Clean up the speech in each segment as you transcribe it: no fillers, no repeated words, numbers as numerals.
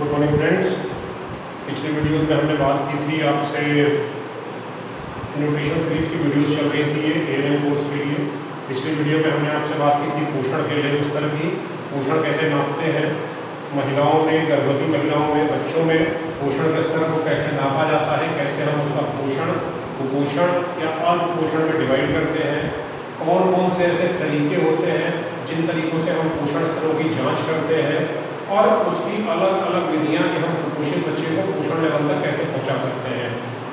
Good morning friends. पिछली videos में हमने बात की थी आपसे, न्यूट्रिशन सीरीज की वीडियोस चल रही थी ये एएनएम कोर्स के लिए। पिछली वीडियो में हमने आपसे बात की थी पोषण के लिए स्तर की, पोषण कैसे नापते हैं महिलाओं में, गर्भवती महिलाओं में, बच्चों में पोषण के स्तर को कैसे नापा जाता है, कैसे हम उसका पोषण, कुपोषण या अल्पपोषण में डिवाइड करते हैं, कौन कौन से ऐसे तरीके होते हैं जिन तरीकों से हम पोषण स्तरों की जांच करते हैं, और उसकी अलग अलग विधियां कि हम कुपोषित बच्चे को पोषण लेवल तक कैसे पहुंचा सकते हैं,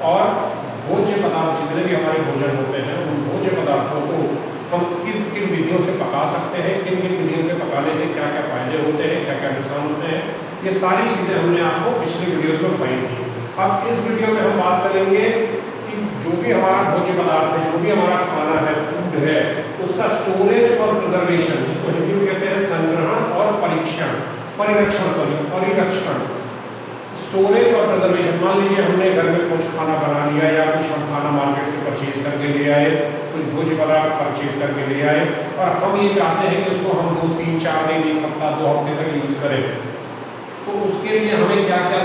और भोज्य पदार्थ जितने भी हमारे भोजन होते हैं उन भोज्य पदार्थों को हम किन किन विधियों से पका सकते हैं, किन किन विधियों के पकाने से क्या क्या फायदे होते हैं, क्या क्या नुकसान होते हैं, ये सारी चीज़ें हमने आपको पिछली वीडियोस में बताई थी। अब इस वीडियो में हम बात करेंगे कि जो भी हमारा भोज्य पदार्थ है, जो भी हमारा खाना है, फूड है, उसका स्टोरेज और प्रिजर्वेशन, जिसको हिंदी में कहते हैं संग्रहण और परिरक्षण, स्टोरेज और प्रिजर्वेशन। मान लीजिए हमने घर में कुछ खाना बना लिया या कुछ हम खाना मार्केट से परचेज करके ले आए, कुछ भोज्य पदार्थ परचेज करके ले आए, और हम ये चाहते हैं कि उसको हम 2, 3, 4 दिन, 1 हफ्ता, 2 हफ्ते तक यूज करें। तो उसके लिए हमें क्या क्या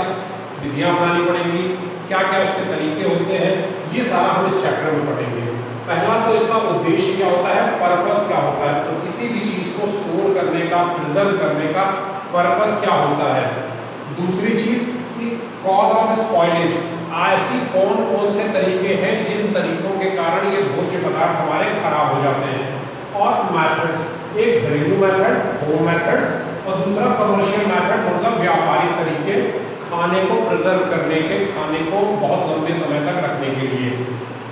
विधियां अपनानी पड़ेंगी, क्या क्या उसके तरीके होते हैं, ये सारा हम इस चैप्टर में पढ़ेंगे। पहला तो इसका उद्देश्य क्या होता है, पर्पस क्या होता है, तो किसी भी चीज को स्टोर करने का, प्रिजर्व करने का पर्पस क्या होता है। दूसरी चीज कि कॉज ऑफ स्पॉइलेज, ऐसी कौन कौन से तरीके हैं जिन तरीकों के कारण ये भोज्य पदार्थ हमारे खराब हो जाते हैं, और मेथड्स, एक घरेलू मेथड, होम मेथड्स, और दूसरा कमर्शियल मेथड, मतलब व्यापारिक तरीके खाने को प्रिजर्व करने के, खाने को बहुत लंबे समय तक रखने के लिए।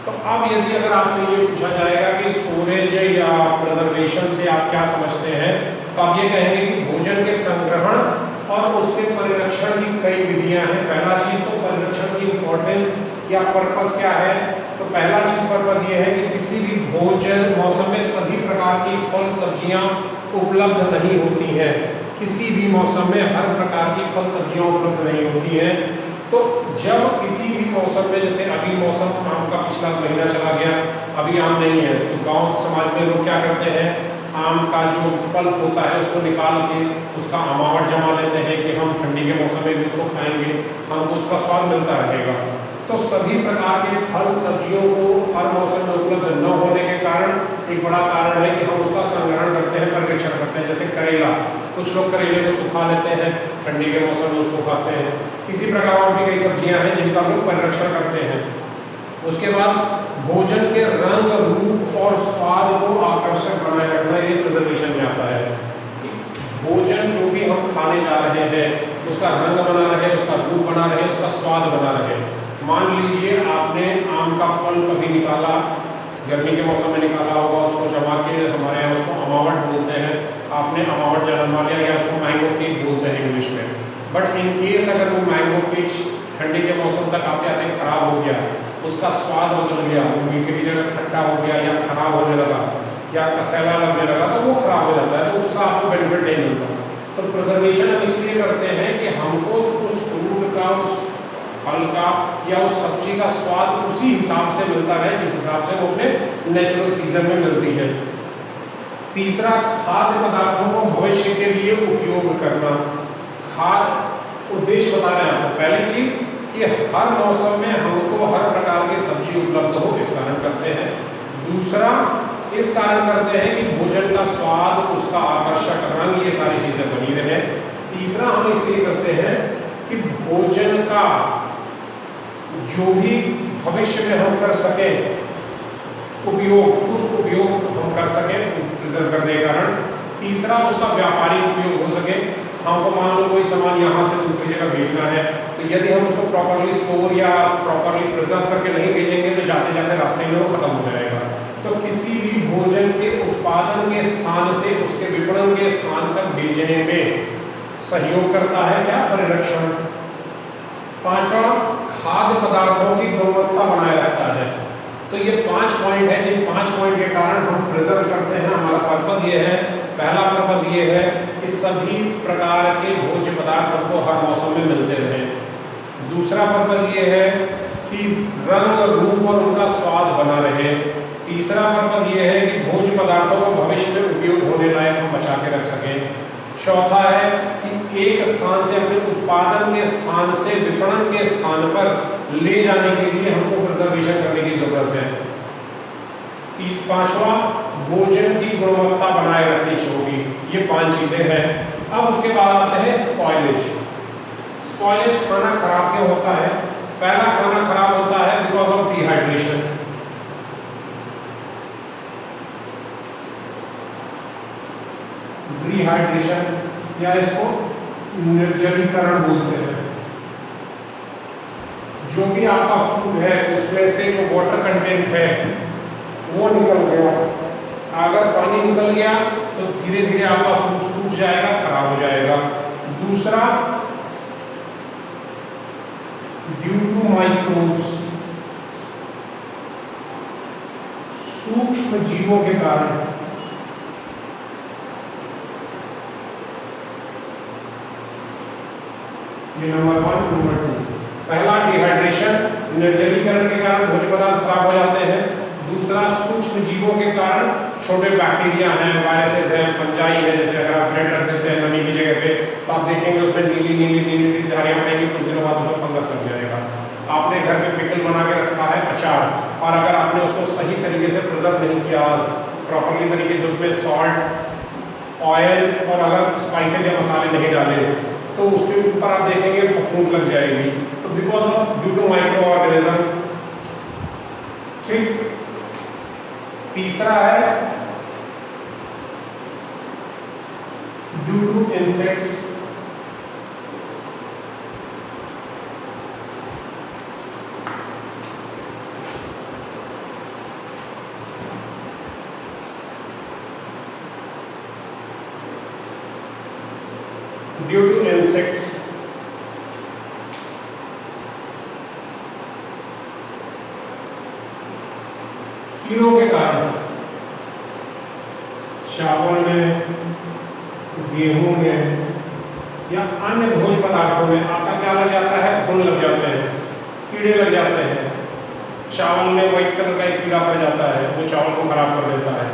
तो अब यदि अगर आपसे ये पूछा जाएगा कि स्टोरेज या प्रिजर्वेशन से आप क्या समझते हैं, तो आप ये कहेंगे कि भोजन के संग्रहण और उसके परिरक्षण की कई विधियां हैं। पहला चीज तो परिरक्षण की इंपॉर्टेंस या पर्पस क्या है, तो पहला चीज पर्पस ये है कि किसी भी भोजन मौसम में सभी प्रकार की फल सब्जियां उपलब्ध नहीं होती हैं, किसी भी मौसम में हर प्रकार की फल सब्जियां उपलब्ध नहीं होती हैं। तो जब किसी भी मौसम में, जैसे अभी मौसम आम का पिछला महीना चला गया, अभी आम नहीं है, तो गांव समाज में लोग क्या करते हैं, आम का जो पल्प होता है उसको निकाल के उसका अमावट जमा लेते हैं कि हम ठंडी के मौसम में भी उसको खाएंगे, हमको उसका स्वाद मिलता रहेगा। तो सभी प्रकार के फल सब्जियों को हर मौसम में उपलब्ध न होने के कारण एक बड़ा कारण है कि हम उसका संग्रहण करते हैं, परिरक्षण करते हैं। जैसे करेला, कुछ लोग करेले को सुखा लेते हैं, ठंडी के मौसम में उसको खाते हैं। इसी प्रकार और भी कई सब्जियां हैं जिनका लोग परिरक्षण करते हैं। उसके बाद भोजन के रंग, रूप और स्वाद को आकर्षक बनाए रखना, ये प्रिजर्वेशन में आता है। भोजन जो भी हम खाने जा रहे हैं उसका रंग बना रहे, उसका रूप बना रहे, उसका स्वाद बना रहे। मान लीजिए आपने आम का पल्प अभी निकाला, गर्मी के मौसम में निकाला होगा, उसको जमा के, हमारे यहाँ उसको अमावट बोलते हैं, आपने अमावट जमा लिया या उसको मैंगो केक बोलते हैं इंग्लिश में। बट इन केस अगर वो मैंगो केक ठंडी के मौसम तक आते आते खराब हो गया, उसका स्वाद बदल गया, वो मीठे की जगह खट्टा हो गया या खराब होने लगा या कसैला लगने लगा, तो वो खराब हो जाता है, तो उसका आपको बेनिफिट नहीं मिलता। तो प्रिजर्वेशन हम इसलिए करते हैं कि हमको उस फ्रूट का, उस फल का या उस सब्जी का स्वाद उसी हिसाब से मिलता है जिस हिसाब से वो अपने नेचुरल सीजन में मिलती है। तीसरा, खाद्य पदार्थों को भविष्य के लिए उपयोग करना। खाद्य उद्देश्य बता रहे हैं आपको। पहली चीज कि हर मौसम में हमको हर प्रकार की सब्जी उपलब्ध हो, इस कारण करते हैं। दूसरा, इस कारण करते हैं कि भोजन का स्वाद, उसका आकर्षक रंग, ये सारी चीजें बनी रहे। तीसरा, हम इसलिए करते हैं कि भोजन का जो भी भविष्य में हम कर सकें उपयोग, उस उपयोग हम कर सकें प्रिजर्व करने के कारण। तीसरा, उसका व्यापारिक उपयोग हो सके। हमको मान लो कोई सामान यहाँ से दूसरी जगह भेजना है, तो यदि हम उसको प्रॉपरली स्टोर या प्रॉपरली प्रिजर्व करके नहीं भेजेंगे तो जाते जाते रास्ते में वो खत्म हो जाएगा। तो किसी भी भोजन के उत्पादन के स्थान से उसके विपणन के स्थान तक भेजने में सहयोग करता है क्या, परिरक्षण। पांचवा, खाद्य पदार्थों की गुणवत्ता बनाए रखता है। तो ये 5 पॉइंट है, जिन 5 पॉइंट के कारण हम प्रिजर्व करते हैं। हमारा पर्पस ये है, पहला पर्पस ये है कि सभी प्रकार के भोज्य पदार्थ हमको हर मौसम में मिलते रहे। दूसरा पर्पस ये है कि रंग, रूप और उनका स्वाद बना रहे। तीसरा पर्पस ये है कि भोज्य पदार्थों को भविष्य में उपयोग होने लायक हम बचा के रख सकें। चौथा है कि एक स्थान से अपने उत्पादन के स्थान से विपणन के स्थान पर ले जाने के लिए हमको प्रिजर्वेशन करने की जरूरत है। पांचवा, भोजन की गुणवत्ता बनाए रखनी चाहिए। ये 5 चीजें हैं। अब उसके बाद आते हैं स्पॉइलेज। स्पॉइलेज खाना खराब क्यों होता है? पहला, खाना खराब होता है बिकॉज ऑफ डिहाइड्रेशन। डिहाइड्रेशन या इसको निर्जलीकरण बोलते हैं। जो भी आपका फूड है उसमें से जो वाटर कंटेंट है वो निकल गया। अगर पानी निकल गया तो धीरे धीरे आपका फूड सूख जाएगा, खराब हो जाएगा। दूसरा, ड्यू टू माइक्रोब्स, सूक्ष्म जीवों के कारण। ये नंबर 1। नंबर 2, पहला डिहाइड्रेशन, निर्जलीकरण के कारण भोज्य पदार्थ खराब हो जाते हैं। दूसरा, सूक्ष्म जीवों के कारण, छोटे बैक्टीरिया हैं, वायरसेस हैं, फंजाई है। जैसे अगर आप ब्रेड रख देते हैं नमी की जगह पे तो आप देखेंगे उसमें नीली नीली नीली नीली धारियां पड़ेंगी, कुछ दिनों बाद उसमें फंगस लग जाएगा। आपने घर में पिकल बना के रखा है अचार, और अगर आपने उसको सही तरीके से प्रिजर्व नहीं किया, प्रॉपरली तरीके से उसमें सॉल्ट, ऑयल और अगर स्पाइसेस या मसाले नहीं डाले तो उसके ऊपर आप देखेंगे फफूंद लग जाएगी। तो because of due to microorganism. ठीक। तीसरा है due to insects. Due to insects, कीड़ों के कारण। चावल में, गेहूं में या अन्य भोज्य पदार्थों में आपका क्या लग जाता है? घुन लग जाते हैं, कीड़े लग जाते हैं। चावल में व्हाइट कलर का एक कीड़ा पड़ जाता है, वो चावल को खराब कर देता है।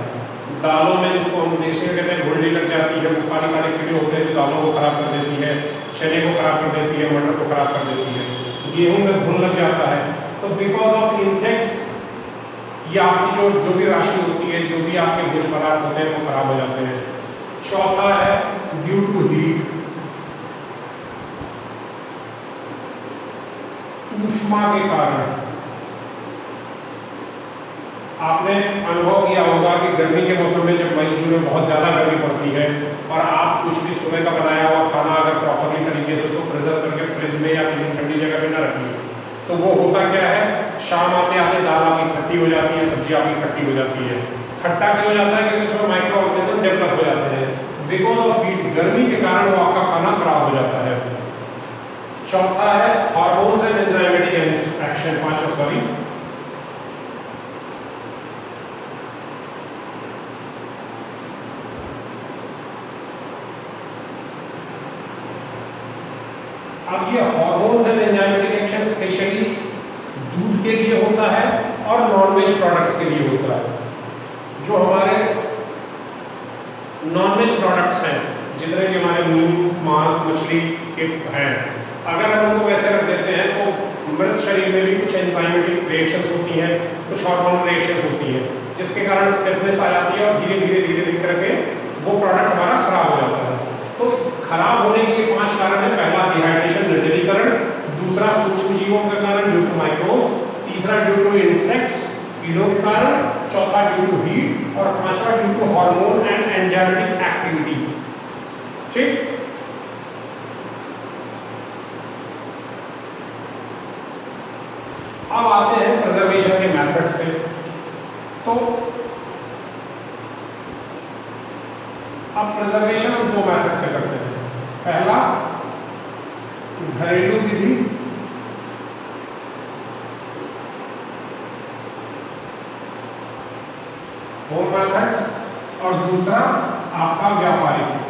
दालों में, जिसको हम देसी में कहते हैं घुंडी लग जाती है, वो काले काले कीड़े होते हैं जो दालों को खराब कर देती है, चने को खराब कर देती है, मटर को खराब कर देती है। गेहूं में घुन लग जाता है। तो बिकॉज ऑफ इंसेक्ट्स या आपकी जो भी राशि होती है, जो भी आपके भोज्य पदार्थ होते हैं वो खराब हो जाते हैं। चौथा है ड्यू टू हीट, ऊष्मा के कारण। आपने अनुभव किया होगा कि गर्मी के मौसम में जब मई जून में बहुत ज़्यादा गर्मी पड़ती है और आप कुछ भी सुबह का बनाया हुआ खाना अगर प्रॉपरली तरीके से उसको प्रिजर्व करके फ्रिज में या किसी ठंडी जगह पे ना रखिए तो वो होता क्या है, शाम आते आते दाल आपकी खट्टी हो जाती है, सब्जी आपकी खट्टी हो जाती है। खट्टा क्यों हो जाता है? क्योंकि उसमें माइक्रो ऑर्गेनिज्म डेवलप हो जाते हैं। बिकॉज ऑफ हीट, गर्मी के कारण वो आपका खाना खराब हो जाता है। चौथा है हार्मोन्स एंड एंजाइमेटिक एक्शन। पांचवा, सॉरी, अब ये hormones and enzymatic action specially दूध के लिए होता है और नॉनवेज प्रोडक्ट्स के लिए होता है। जो हमारे नॉनवेज प्रोडक्ट्स हैं, जितने भी हमारे मीट, मांस, मछली के हैं, अगर हम उनको वैसे रख देते हैं तो मृत शरीर में भी कुछ एंजाइमेटिक रिएक्शंस होती हैं, कुछ हार्मोनल रिएक्शंस होती हैं, जिसके कारण स्टिफनेस आ जाती है और धीरे धीरे धीरे धीरे करके वो प्रोडक्ट हमारा खराब हो जाता है। तो खराब होने के 5 कारण है। पहला डिहाइड्रेशन, निर्जलीकरण। दूसरा सूक्ष्म जीवों के कारण ड्यू टू माइक्रोब्स। तीसरा ड्यू टू इंसेक्ट्स, कीड़ों के कारण। चौथा ड्यू टू हीट और पांचवा due to hormone and enzymatic activity. ठीक। अब आते हैं प्रिजर्वेशन के मेथड्स पे। तो अब प्रिजर्वेशन हम 2 मेथड से करते हैं। पहला, घरेलू विधि, होम मेथड, और दूसरा आपका व्यापारिक।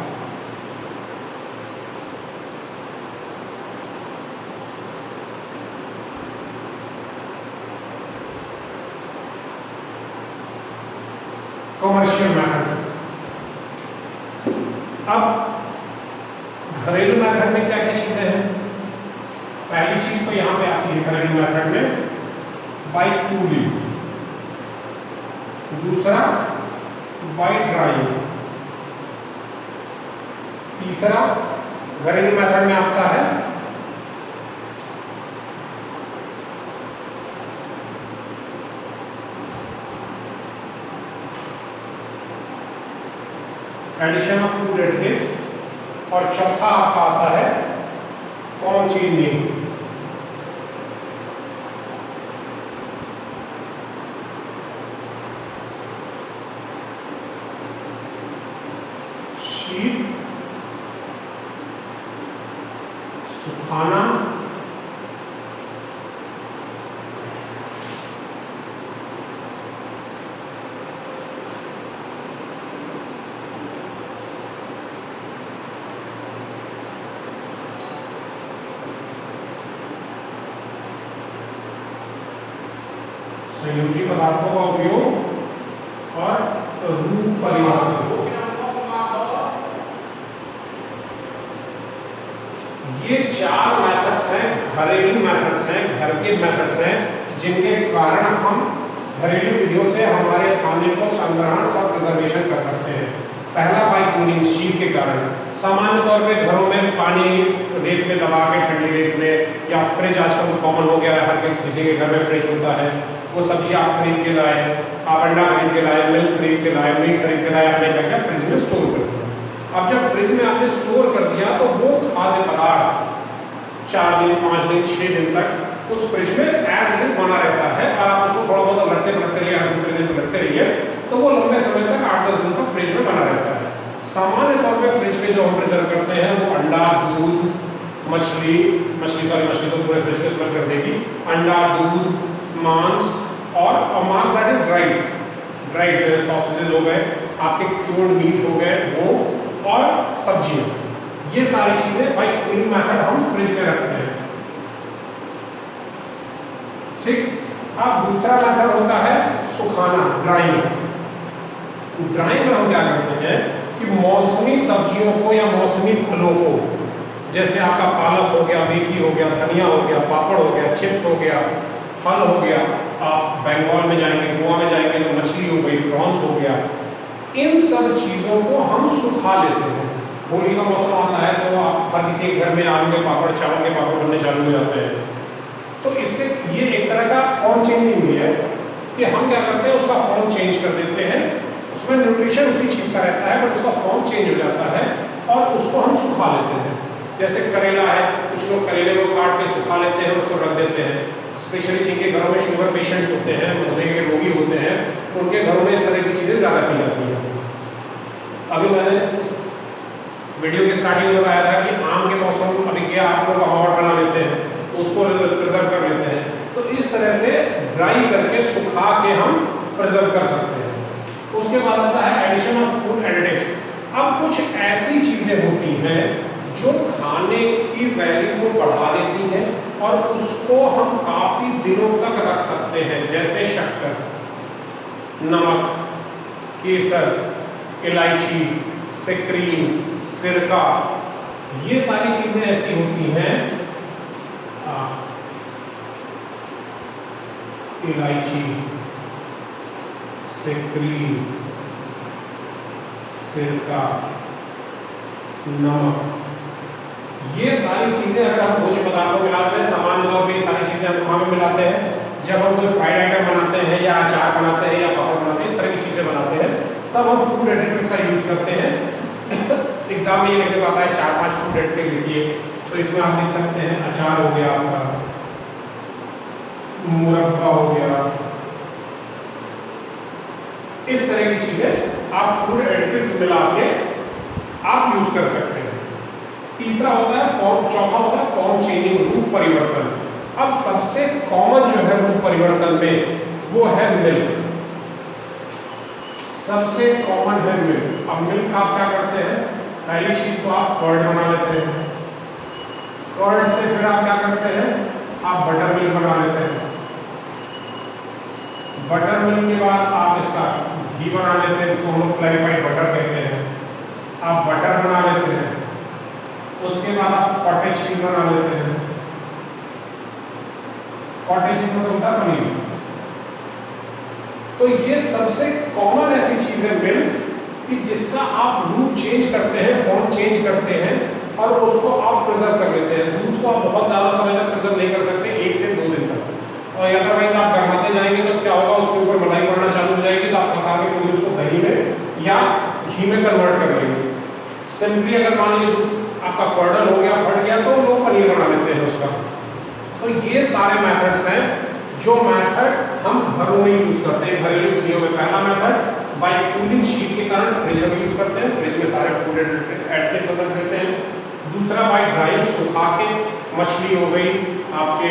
Commercial method. अब घरेलू मेथड में क्या क्या चीजें हैं? पहली चीज तो यहाँ पे आती है घरेलू मेथड में बाय कूलिंग, दूसरा बाय ड्राइंग, तीसरा घरेलू मेथड में आता है एडिशन ऑफ फूड एडिटिव्स, और चौथा आपका आता है फॉर्म चेंजिंग। शीत, सुखाना, संयोजी पदार्थों का उपयोग और रूप परिवर्तन। ये चार मेथड्स हैं, घरेलू मेथड्स हैं, घर के मेथड्स हैं, जिनके कारण हम घरेलू विधियों से हमारे खाने को संग्रहण और प्रिजर्वेशन कर सकते हैं। पहला बाय कूलिंग, शीत के कारण। सामान्य तौर पे घरों में पानी रेत में दबा के, ठंडी रेत में, या फ्रिज आजकल कॉमन हो गया है, हर किसी के घर में फ्रिज होता है। वो सब्जी आप खरीद के लाए, आप अंडा खरीद के लाए, मिल्क खरीद के लाए, मीट खरीद के लाए, आपने क्या किया, फ्रिज में स्टोर कर दिया। अब जब फ्रिज में आपने स्टोर कर दिया तो वो खाद्य पदार्थ 4 दिन, 5 दिन, 6 दिन तक उस फ्रिज में एज इट इज बना रहता है, और आप उसको थोड़ा बहुत रखते रहिए, दूसरे दिन रखते रहिए, तो वो लंबे समय तक 8-10 दिन तक फ्रिज में बना रहता है। सामान्य तौर पे फ्रिज में जो हम प्रिजर्व करते हैं वो अंडा, दूध, मछली तो पूरे फ्रिज को स्मेल कर देगी, अंडा, दूध, मांस, और मांस दैट इज ड्राइड सॉसेजेस हो गए, आपके क्यूर्ड मीट हो गए वो, और सब्जियां, ये सारी चीजें बाय कूलिंग मेथड हम फ्रिज में रखते हैं। ठीक। अब दूसरा मेथड होता है सुखाना, ड्राइंग। ड्राइंग में हम क्या करते हैं कि मौसमी सब्जियों को या मौसमी फलों को, जैसे आपका पालक हो गया, मेथी हो गया, धनिया हो गया, पापड़ हो गया, चिप्स हो गया, फल हो गया, आप बंगाल में जाएंगे, गोवा में जाएंगे तो मछली हो गई, प्रॉन्स हो गया, इन सब चीजों को हम सुखा लेते हैं। होली का मौसम आता है तो आप हर किसी के घर में आलू के पापड़, चावल के पापड़ बनने चालू हो जाते हैं। तो इससे ये एक तरह का फॉर्म चेंजिंग भी है कि हम क्या करते हैं, उसका फॉर्म चेंज कर देते हैं, उसमें न्यूट्रिशन उसी चीज का रहता है बट उसका फॉर्म चेंज हो जाता है, और उसको हम सुखा लेते हैं। जैसे करेला है, कुछ लोग करेले को काट के सुखा लेते हैं, उसको रख देते हैं। स्पेशली जिनके घरों में शुगर पेशेंट्स होते हैं, मधुमेह के रोगी होते हैं, उनके घरों में इस तरह की चीज़ें ज़्यादा की जाती हैं। अभी मैंने वीडियो के स्टार्टिंग में बताया था कि आम के मौसम अभी क्या आप लोग अवार्ड बना लेते हैं, तो उसको प्रिजर्व कर लेते हैं। तो इस तरह से ड्राई करके, सुखा के हम प्रिजर्व कर सकते हैं। उसके बाद आता है एडिशन ऑफ फूड एडिटिव्स। अब कुछ ऐसी चीज़ें होती हैं जो खाने की वैल्यू को बढ़ा देती हैं और उसको हम काफी दिनों तक रख सकते हैं, जैसे शक्कर, नमक, केसर, इलायची, सिक्रीन, सिरका, ये सारी चीजें ऐसी होती हैं। इलायची, सिक्रीन, सिरका, नमक, ये सारी चीजें अगर हम भोज्य पदार्थों में मिलाते हैं, सामान्य तौर पे ये सारी चीजें हम कहाँ में मिलाते हैं, जब हम कोई फ्राइड आइटम बनाते हैं या अचार बनाते हैं या पापड़ बनाते हैं, इस तरह की चीजें बनाते हैं, तब हम फूड एडिटिव्स का यूज करते हैं। एग्जाम में ये लिखने को आता है 4-5 फूड एडिटिव लिखिए, तो इसमें आप लिख सकते हैं अचार हो गया आपका, मुरब्बा हो गया, इस तरह की चीजें आप फूड एडिटिव्स मिला के आप यूज कर सकते हैं। तीसरा होता है फॉर्म, चौथा होता है फॉर्म चेंजिंग, रूप परिवर्तन। अब सबसे कॉमन जो है रूप परिवर्तन में वो है मिल्क, सबसे कॉमन है मिल्क। अब मिल्क आप क्या करते हैं, पहली चीज तो आप कर्ड बना लेते हैं, कर्ड से फिर आप क्या करते हैं, आप बटर मिल्क बना लेते हैं, बटर मिल्क के बाद आप इसका घी बना लेते हैं, जिसको हम लोग क्लैरिफाइड बटर कहते हैं, आप बटर बना लेते हैं। उसके बाद आप कॉटेज चीज बना लेते हैं। कॉटेज चीज मतलब होता है पनीर। तो ये सबसे कॉमन ऐसी चीज है मिल्क कि जिसका आप रूप चेंज करते हैं, फॉर्म चेंज करते हैं और उसको आप प्रिजर्व कर लेते हैं। दूध को आप बहुत ज़्यादा समय तक प्रिजर्व नहीं कर सकते, 1 से 2 दिन तक। और अदरवाइज आप गरमाते जाएंगे तो क्या होगा, उसके ऊपर मलाई पड़ना चालू हो जाएगी, तो आप पका के कोई उसको दही में या घी में कन्वर्ट कर लेंगे। सिंपली अगर मान लीजिए दूध आपका क्वार्टर हो गया, फट गया, तो लोग पनीर बना लेते हैं उसका। तो ये सारे मेथड्स हैं जो मेथड हम घरों में यूज करते हैं, घरेलू विधियों में। पहला मेथड बाय कूलिंग शीट के कारण फ्रिज हम यूज करते हैं, फ्रिज में सारे फूड एडिटिव्स रख देते हैं। दूसरा बाय ड्राइंग, सुखा के, मछली हो गई, आपके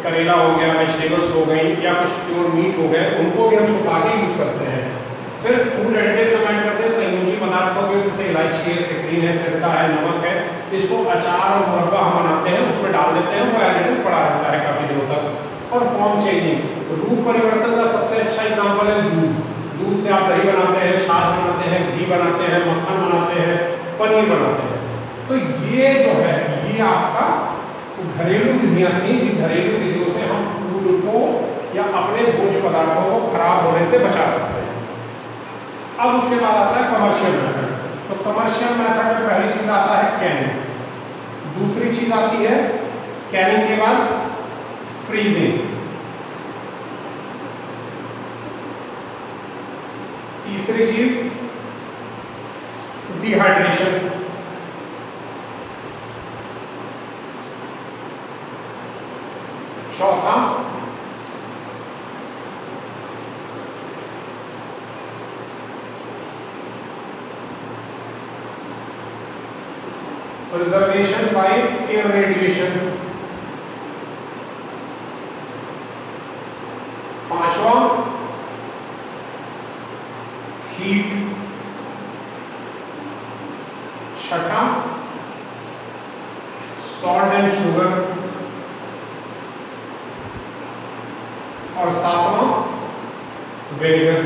करेला हो गया, वेजिटेबल्स हो गई या कुछ प्योर मीट हो गए, उनको भी हम सुखा के यूज करते हैं। फिर फूड एडिटिव्स हम ऐड करते हैं, संयोजी पदार्थ का उपयोग, जैसे इलायची है, सिट्रीन है, सिरका है, नमक है, इसको अचार और मुरब्बा हम बनाते हैं, उसमें डाल देते हैं, वो एज इट इज पड़ा रहता है काफी दिनों तक। और फॉर्म चेंजिंग, रूप परिवर्तन का सबसे अच्छा एग्जाम्पल है दूध। दूध से आप दही बनाते हैं, छाछ बनाते हैं, घी बनाते हैं, मक्खन बनाते हैं, पनीर बनाते हैं। तो ये जो है ये आपका घरेलू विधियां थी, जिन घरेलू विधियों से हम फूड को या अपने भोज्य पदार्थों को खराब होने से बचा सकते हैं। अब उसके बाद आता है कमर्शियल मेथड। तो कमर्शियल मेथड में पहली चीज आता है कैनिंग, दूसरी चीज आती है कैनिंग के बाद फ्रीजिंग, तीसरी चीज डिहाइड्रेशन, चौथा प्रिजर्वेशन बाय irradiation, पांचवा हीट, छठा सॉल्ट एंड शुगर और सातवां विनेगर।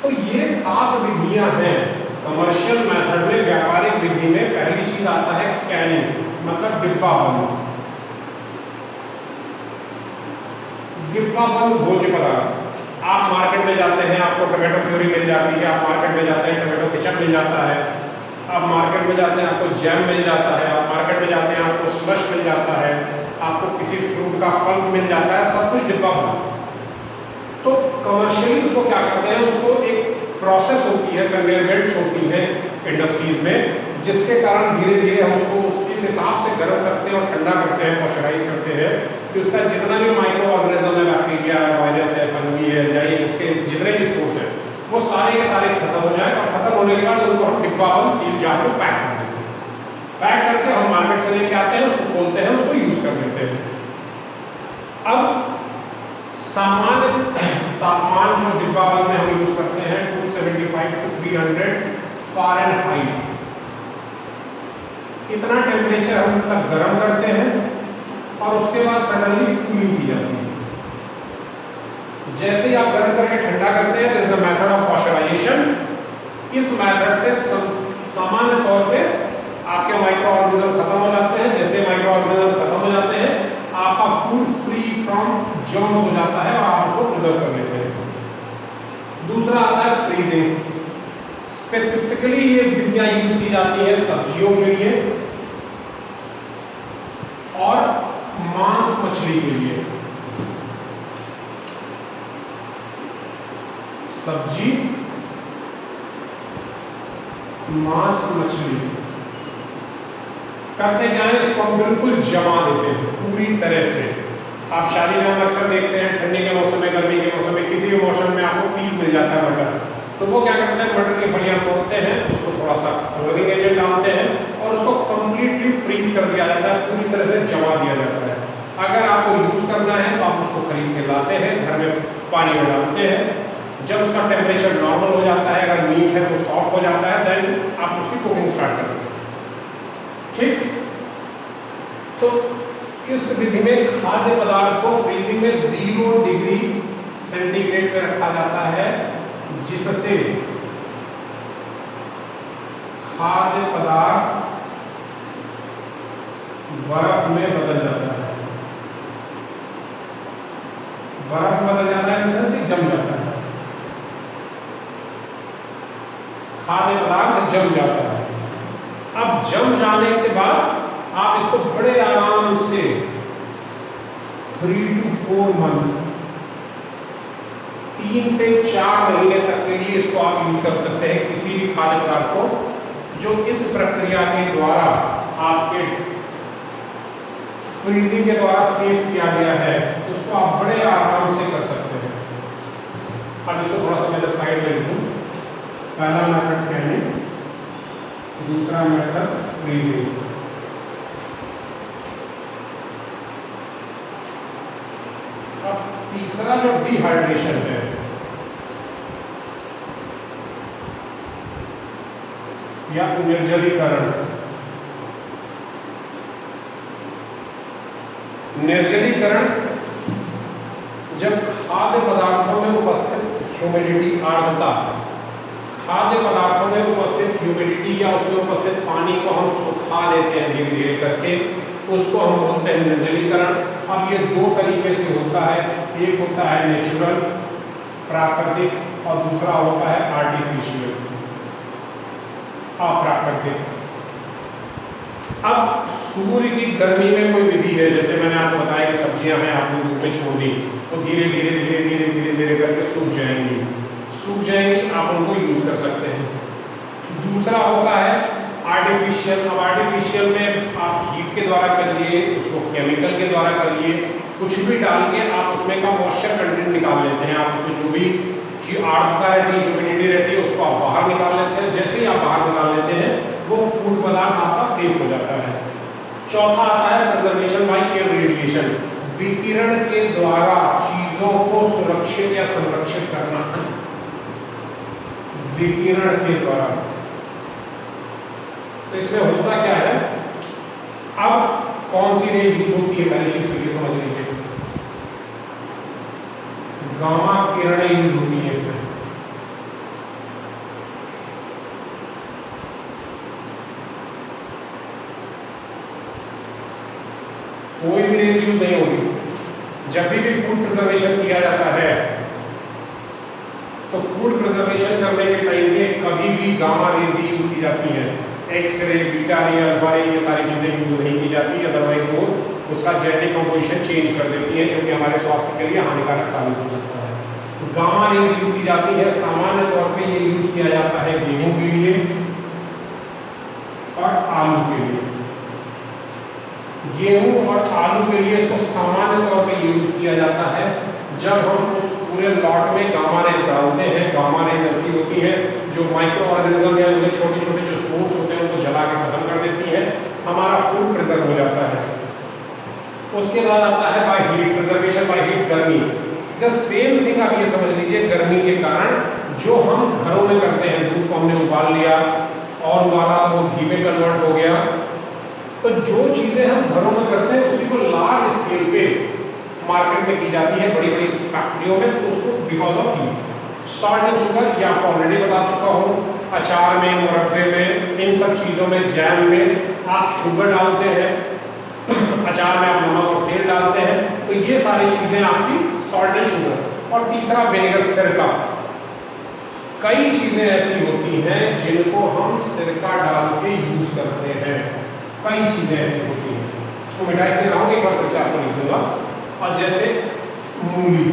तो ये 7 विधियां हैं कमर्शियल मेथड में। व्यापारिक विधि में पहली चीज आता है कैनिंग, मतलब डिब्बा बंद। डिब्बा बंद भोज्य पदार्थ, आप मार्केट में जाते हैं, आपको टोमेटो प्यूरी मिल जाती है, आप मार्केट में जाते हैं टोमेटो केचप मिल जाता है, आप मार्केट में जाते हैं आपको जैम मिल जाता है, आप मार्केट में जाते हैं आपको स्लश मिल जाता है, आपको किसी फ्रूट का पल्प मिल जाता है, सब कुछ डिब्बा बंद। तो कमर्शियली उसको क्या करते हैं, उसको एक प्रोसेस होती है, कन्वेयर बेल्ट्स होती हैं इंडस्ट्रीज में, जिसके कारण धीरे धीरे हम उसको इस हिसाब से गर्म करते हैं और ठंडा करते हैं, मॉइस्चराइज करते हैं कि उसका जितना भी माइक्रो ऑर्गेनिज्म है, बैक्टीरिया है, वायरस है, फंगी है, या जिसके जितने भी स्पोर्स हैं, वो सारे के सारे खत्म हो जाए। और खत्म होने के बाद उनको हम डिब्बा बंद सील जार में पैक कर देते हैं। पैक करके हम मार्केट से लेके आते हैं, उसको खोलते हैं, उसको यूज कर लेते हैं। अब सामान्य तापमान जो डिब्बा बंद में हम यूज करते हैं 275 to 300 फ़ारेनहाइट, इतना टेम्परेचर हम तक गर्म करते हैं और उसके बाद सडनली कूलिंग की जाती है। जैसे ही आप गर्म करके ठंडा करते हैं, this is the method of pasteurisation. इस मेथड से सामान्य तौर पे आपके माइक्रो ऑर्गेनिज्म खत्म हो जाते हैं। जैसे माइक्रो ऑर्गेनिज्म खत्म हो जाते हैं, आपका फूड फ्री फ्रॉम जर्म्स हो जाता है और आप उसको प्रिजर्व कर लेते हैं। दूसरा आता है फ्रीजिंग। स्पेसिफिकली ये विधियां यूज की जाती है सब्जियों के लिए और मांस मछली के लिए। सब्जी, मांस, मछली करते क्या है, इसको हम बिल्कुल जमा देते हैं पूरी तरह से। आप शादी में हम अक्सर देखते हैं ठंडी के मौसम में, गर्मी के मौसम में, किसी भी मौसम में आपको पीस मिल जाता है मटर। तो वो क्या करते हैं, मटर की फलियां तोड़ते हैं, उसको थोड़ा सा कलरिंग एजेंट डालते हैं और उसको कंप्लीटली फ्रीज कर दिया जाता है, पूरी तरह से जमा दिया जाता है। अगर आपको यूज करना है तो आप उसको खरीद के लाते हैं, घर में पानी में डालते हैं। जब उसका टेम्परेचर नॉर्मल हो जाता है, अगर मीट है तो सॉफ्ट हो जाता है, देन आप उसकी कुकिंग स्टार्ट करते हैं। ठीक, तो इस विधि में खाद्य पदार्थ को फ्रीजिंग में 0 डिग्री सेंटीग्रेड पे रखा जाता है, जिससे खाद्य पदार्थ बर्फ में बदल जाता है। बर्फ बदल जाता है जैसे जम जाता है, खाद्य पदार्थ जम जाता है। अब जम जाने के बाद आप इसको बड़े आराम से 3 to 4 मंथ, 3 से 4 महीने तक के लिए इसको आप यूज कर सकते हैं। किसी भी खाद्य पदार्थ को जो इस प्रक्रिया के द्वारा आपके फ्रीजिंग के द्वारा सेव किया गया है, उसको आप बड़े आराम से कर सकते हैं। अब इसको थोड़ा सा मैं साइड में लिखूं। पहला मेथड कैनिंग, दूसरा मेथड फ्रीजिंग। अब तीसरा जो डिहाइड्रेशन है, या निर्जलीकरण। निर्जलीकरण जब खाद्य पदार्थों में उपस्थित ह्यूमिडिटी, आर्द्रता, खाद्य पदार्थों में उपस्थित ह्यूमिडिटी या उसमें उपस्थित पानी को हम सुखा देते हैं धीरे धीरे करके, उसको हम बोलते हैं निर्जलीकरण। अब ये दो तरीके से होता है, एक होता है नेचुरल, प्राकृतिक, और दूसरा होता है आर्टिफिशियल, अप्राकृतिक। अब सूर्य की गर्मी में कोई विधि है, जैसे मैंने आपको बताया कि सब्जियां हैं, आपने धूप में छोड़ दी तो धीरे धीरे धीरे धीरे धीरे धीरे करके सूख जाएंगी, आप उनको यूज कर सकते हैं। दूसरा होता है आर्टिफिशियल। अब आर्टिफिशियल में आप हीट के द्वारा करिए, उसको केमिकल के द्वारा करिए, कुछ भी डाल के आप उसमें का मॉइस्चर कंटेंट निकाल लेते हैं। आप उसमें जो भी आर्द्रता रहती है, ह्यूमिडिटी रहती है, उसको आप बाहर निकाल लेते हैं। जैसे ही आप बाहर निकाल लेते हैं, वो फूड पदार्थ आपका सेफ हो जाता है। चौथा आता है प्रिजर्वेशन बाय रेडिएशन, विकिरण के द्वारा चीजों को सुरक्षित या संरक्षित करना, विकिरण के द्वारा। तो इसमें होता क्या है, अब कौन सी रे यूज होती है, पहली चीज तो ये समझ लीजिए, गामा किरणें यूज होती है इसमें। कोई भी रेज यूज नहीं होगी। जब भी फूड प्रिजर्वेशन किया जाता है तो फूड प्रिजर्वेशन करने के टाइम पे कभी भी गामा रेज ही यूज की जाती है। एक्सरे, बीटा रे, अल्फा रे, ये सारी चीजें यूज नहीं की जाती, अदरवाइज वो उसका जेनेटिक कंपोजिशन चेंज कर देती है, जो कि हमारे स्वास्थ्य के लिए हानिकारक साबित हो सकता है। तो गामा रेज यूज की जाती है। सामान्य तौर पे ये यूज किया जाता है गेहूं के लिए और आलू के लिए। गेहूं और आलू के लिए इसको सामान्य तौर पे यूज किया जाता है जब हम उस पूरे लॉट में गामा रेज डालते हैं। गामा रेज ऐसी होती है जो माइक्रो ऑर्गेनिज्म या उनके छोटे छोटे जो स्पोर्स होते हैं उनको जला के खत्म कर देती है, हमारा फूड प्रिजर्व हो जाता है। उसके बाद आता है by heat, preservation by heat, गर्मी। द सेम थिंग आप ये समझ लीजिए, गर्मी के कारण जो हम घरों में करते हैं, दूध को हमने उबाल लिया और उबाला तो वो घी में कन्वर्ट हो गया, तो जो चीजें हम घरों में करते हैं उसी को लार्ज स्केल पे मार्केट में की जाती है, बड़ी बड़ी फैक्ट्रियों में, तो उसको because of heat. Salt and sugar ये आपको ऑलरेडी बता चुका हूँ, अचार में, मुरब्बे में, इन सब चीज़ों में, जैम में आप शुगर डालते हैं, अचार में आप नमक और तेल डालते हैं, तो ये सारी चीज़ें आपकी सॉल्ट एंड शुगर। और तीसरा विनेगर, सिरका। कई चीज़ें ऐसी होती हैं जिनको हम सिरका डाल के यूज करते हैं, कई चीज़ें ऐसी होती हैं। इसको मिटाई से रहा हूँ, एक बार फिर से आपको लिख दूंगा। और जैसे मूली,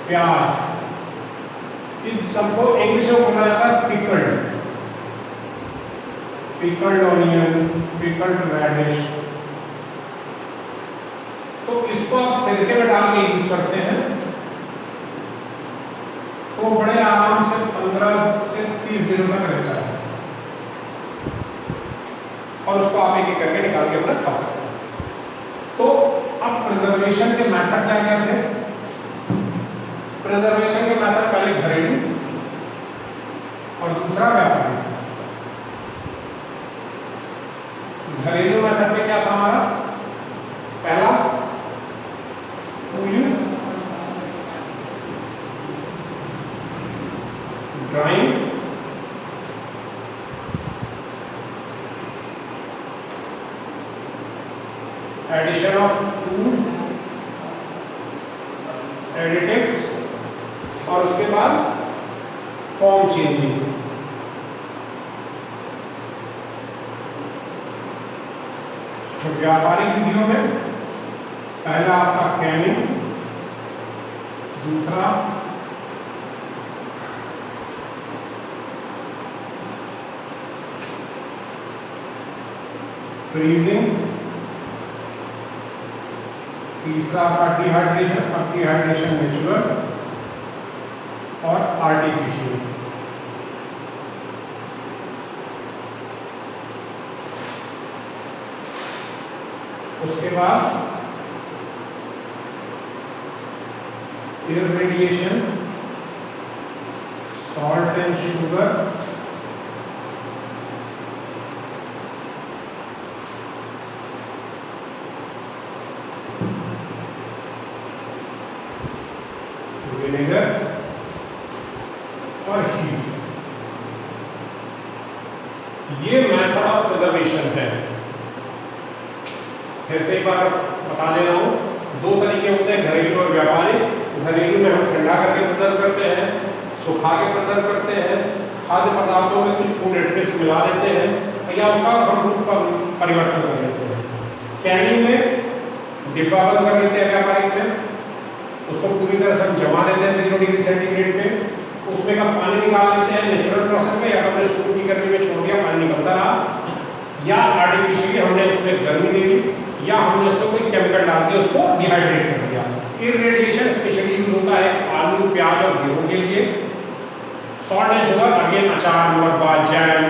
प्याज, इन सबको इंग्लिश में बोला जाता है pickled, pickled onion, pickled radish. तो इसको आप सिरके में डाल के यूज करते हैं, तो बड़े आराम से 15 से 30 दिनों तक रहता है और उसको आप एक एक करके निकाल के अपना खा सकते हैं। तो अब प्रिजर्वेशन के मेथड क्या क्या थे? प्रिजर्वेशन के मेथड पहले घरेलू और दूसरा व्यापारिक। घरेलू मेथड में क्या था हमारा? पहला cooling drying, addition of food additives और उसके बाद फॉर्म चेंजिंग। तो व्यापारिक विधियों में पहला आपका कैनिंग, दूसरा फ्रीजिंग, तीसरा आपका डिहाइड्रेशन। अब डिहाइड्रेशन नेचुरल और आर्टिफिशियल। उसके बाद irradiation, salt and sugar, vinegar और हीट। ये मेथड ऑफ प्रिजर्वेशन है। फिर से एक बार बता दे रहा हूं, दो तरीके होते हैं, घरेलू और व्यापारिक। घरेलू में हम ठंडा करके प्रिजर्व करते हैं, सुखा के प्रिजर्व करते हैं, खाद्य पदार्थों में कुछ फूड एडिटिव्स मिला देते हैं या उसका हम रूप का परिवर्तन कर लेते हैं। कैनिंग में डिब्बाबंद कर लेते हैं, व्यापारिक में उसको पूरी तरह से हम जमा देते हैं 0 डिग्री सेंटीग्रेड पे, उसमें का पानी निकाल लेते हैं नेचुरल प्रोसेस में, या हमने शुरू की गर्मी में छोड़ दिया, पानी निकलता रहा, या आर्टिफिशियली हमने उसमें गर्मी दे दी, या हमने उसमें कोई केमिकल डाल के उसको डिहाइड्रेट कर दिया। इररेडिएशन स्पेशली यूज होता है आलू, प्याज और गेहूं के लिए। सॉल्ट एंड शुगर अगेन अचार, मुरब्बा, जैम,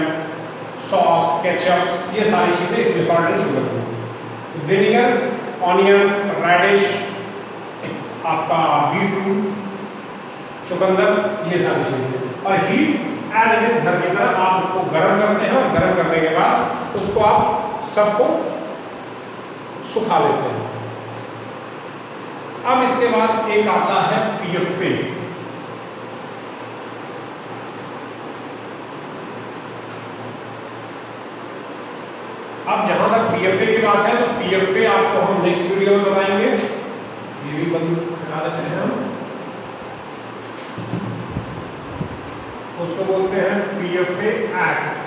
सॉस, केचप, ये सारी चीजें इसमें सॉल्ट एंड शुगर होती है। विनेगर, ऑनियन, रेडिश, आपका बीटरूट, चुकंदर, ये सारी चीजें। और हीट एज इट इज घर की तरह आप उसको गर्म करते हैं और गर्म करने के बाद उसको आप सबको सुखा लेते हैं। अब इसके बाद एक आता है पीएफए। अब जहां तक पीएफए की बात है तो पीएफए आपको हम नेक्स्ट वीडियो में बताएंगे। ये भी बंद करा देते हैं हम। उसको बोलते हैं PFA act.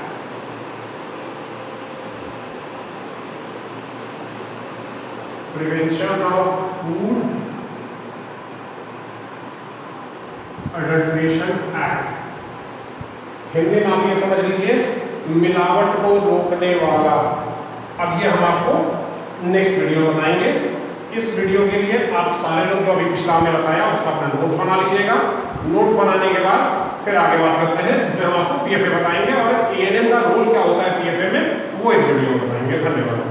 Prevention of food adulteration act. Hindi में आप ये समझ लीजिए, मिलावट को रोकने वाला। अब ये हम आपको नेक्स्ट वीडियो में बताएंगे। इस वीडियो के लिए आप सारे लोग जो अभी पिछला हमने बताया उसका अपना नोट्स बना लीजिएगा। नोट्स बनाने के बाद फिर आगे बात करते हैं, जिसमें हम आपको पीएफए बताएंगे और एएनएम का रोल क्या होता है पीएफए में, वो इस वीडियो में बताएंगे। धन्यवाद।